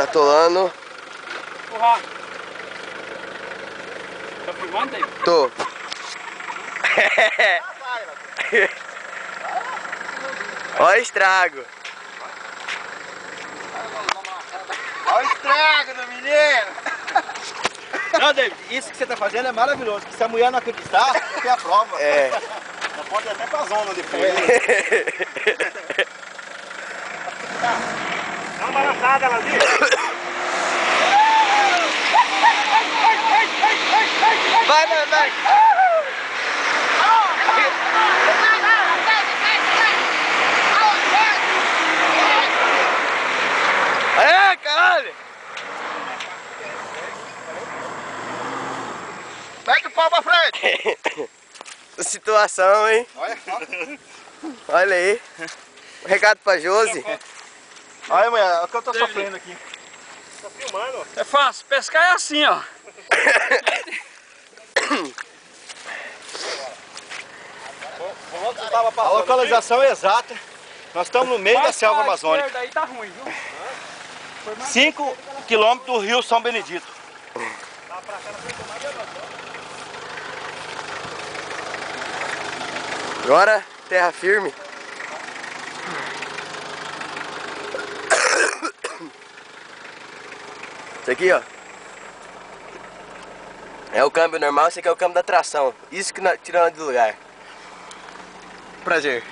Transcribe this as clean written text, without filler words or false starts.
Desatolando. Porra. Tá filmando aí? Tô. Olha o estrago. Olha o estrago do menino. Não, David, isso que você tá fazendo é maravilhoso. Que se a mulher não acreditar, tem a prova. É. Já pode ir até pra zona depois. Dá uma balançada ela ali. Vai, vai, vai. É, caralho. Mete o pau pra frente. Situação, hein? Olha só. Olha aí. Um recado pra Josi. Olha, mulher, é o que eu tô sofrendo aqui. Tá filmando? É fácil, pescar é assim, ó. A localização é exata. Nós estamos no meio da selva amazônica. Aí tá ruim, viu? 5 quilômetros do rio São Benedito. Agora, terra firme. Isso aqui, ó. É o câmbio normal, esse aqui é o câmbio da tração. Isso que tirando do lugar. Prazer.